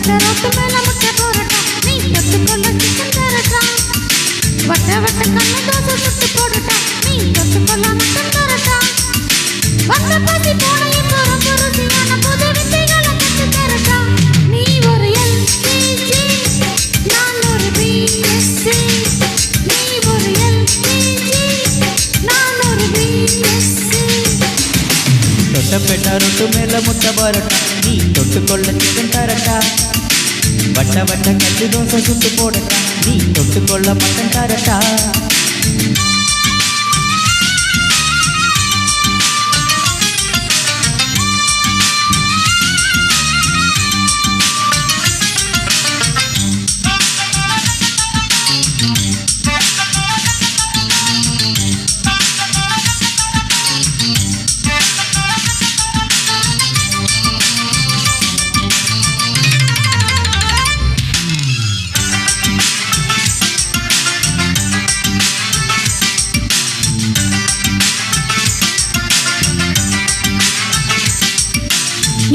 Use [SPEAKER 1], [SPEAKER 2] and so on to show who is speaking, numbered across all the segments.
[SPEAKER 1] வட்ட ரோட்டு மேல முட்டை போறட்டா நீ தொட்டுக்கொள்ள சிக்கன் தரட்டா வட்ட வட்ட கண்ணு தோசை சுட்டு போடட்டா நீ தொட்டுக்கொள்ள மட்டன் தரட்டா வந்த பசி போன இப்போ ரொம்ப ருசியான புது வித்தைகளை கத்து தரட்டா நீ ஒரு எல்கேஜி நான் ஒரு பிஎஸ்சி நீ ஒரு எல்கேஜி நான் ஒரு பிஎஸ்சி
[SPEAKER 2] தொட்டப்பெட்டா ரொட்டு மேல முட்டை போறட்டா நீ தொட்டுக்கொள்ள சிக்கன் தரட்டா வட்ட வட்ட கல்லு தோசை சுட்டு போடட்டா நீ தொட்டுக்கொள்ள மட்டன் தரட்டா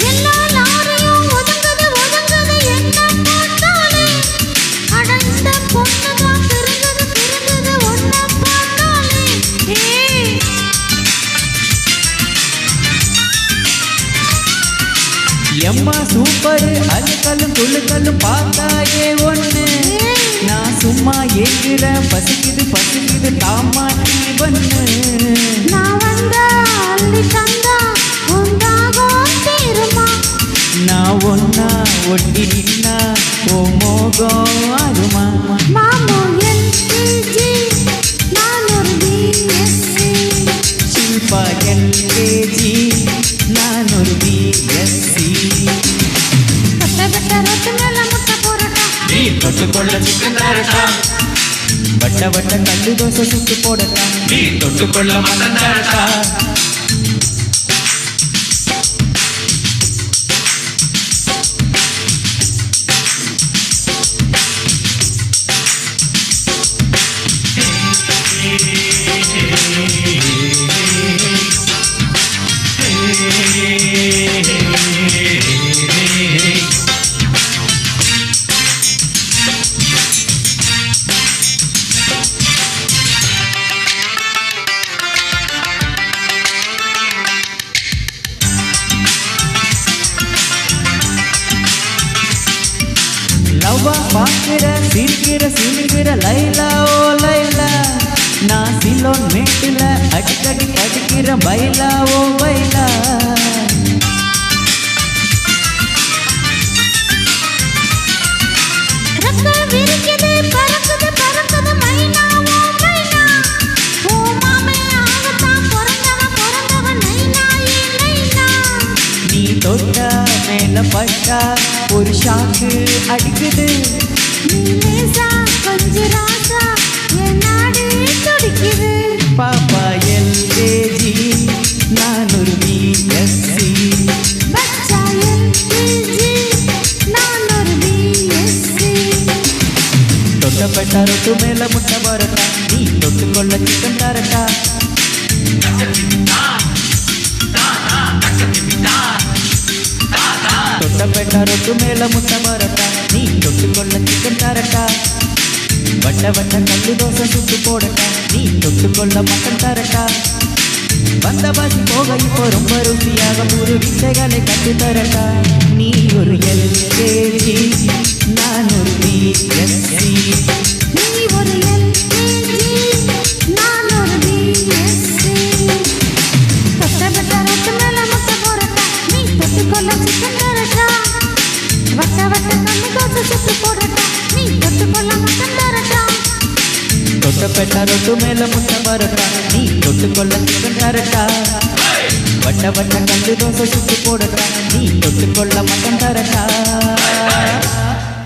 [SPEAKER 1] எல்லா லாரியும் ஒதுங்குது ஒதுங்குது என்ன பார்த்தாலே அட இந்த பொண்ணு தான் திருங்குது திருங்குது ஒன்ன பார்த்தாலே
[SPEAKER 2] எம்மா சூப்பர் அழுக்கல்லும் துள்ளுக்கல்லும் பார்த்தாயே ஒண்ணு நான் சும்மா ஏங்குற பசிக்குது பசிக்குது தாமாட்டி பண்ணு
[SPEAKER 1] நான் வந்தா அள்ளி தந்தா உண்டாகும் தீருமா
[SPEAKER 2] நான் ஒன்னா ஒட்டி நின்னா ஓ மோகம் ஆகுமா
[SPEAKER 1] மாமோ எல்கேஜி நான் ஒரு பிஎஸ்சி
[SPEAKER 2] ஷில்பா எல்கேஜி நான் ஒரு பிஎஸ்சி
[SPEAKER 1] வட்ட வட்ட ரோட்டு மேல முட்டை போறட்டா
[SPEAKER 2] நீ தொட்டுக்கொள்ள சிக்கன் தரட்டா வட்ட வட்ட கல்லு தோசை சுட்டு போடட்டா நீ தொட்டுக்கொள்ள மட்டன் தரட்டா லவ்வா பாக்குற சிரிக்கிற சிரிக்கிற லைலா ஓ லைலா நான் சிலோன் மேட்டுல அடிக்கடி படிக்கிற பைலா ஓ பைலா
[SPEAKER 1] ரக்க விரிக்குது பறக்குது பறக்குது மைனா ஓ மைனா ஓ மாமே ஆகத்தான் பிறந்தவன் நைனா ஏ நைனா
[SPEAKER 2] நீ தொட்டா மேல பட்டா ஒரு ஷாக்கு அடிக்குது
[SPEAKER 1] நீ லேசா கொஞ்சம் ராசா என் நாடு துடிக்குது
[SPEAKER 2] பாப்பா எல்கேஜி நான் ஒரு பிஎஸ்சி
[SPEAKER 1] பச்சா எல்கேஜி நான் ஒரு பிஎஸ்சி
[SPEAKER 2] தொட்டப்பெட்டா ரொட்டு மேல முட்டை போறட்டா நீ தொட்டுக்கொள்ள சிக்கன் தரட்டா தொட்டப்பெட்டா ரொட்டு மேல முட்டை போறட்டா நீ தொட்டுக்கொள்ள சிக்கன் தரட்டா வட்ட வட்ட கல்லு தோசை சுட்டு போடட்டா நீ தொட்டுக்கொள்ள மட்டன் தரட்டா வந்த பாசி போக இப்போ ரொம்ப ருசியாக ஒரு வித்தைகளை கட்டு தரட்டா நீ ஒரு எல்கேஜி நான் ஒரு பிஎஸ்சி
[SPEAKER 1] நீ ஒரு எல்கேஜி நான் ஒரு பிஎஸ்சி தொட்டப்பெட்டா ரோட்டு மேல முட்டை போறட்டா நீ தொட்டுக்கொள்ள சிக்கன் தரட்டா வட்ட வட்ட கண்ணு தோசை சுட்டு போடட்டா நீ தொட்டுக்கொள்ள மட்டன் தரட்டா
[SPEAKER 2] தொட்டப்பெட்டா ரொட்டு மேல முட்டை போறட்டா நீ தொட்டுக்கொள்ள சிக்கன் தரட்டா வட்ட வட்ட கல்லு தோசை சுட்டு போடட்டா நீ தொட்டுக்கொள்ள மட்டன் தரட்டா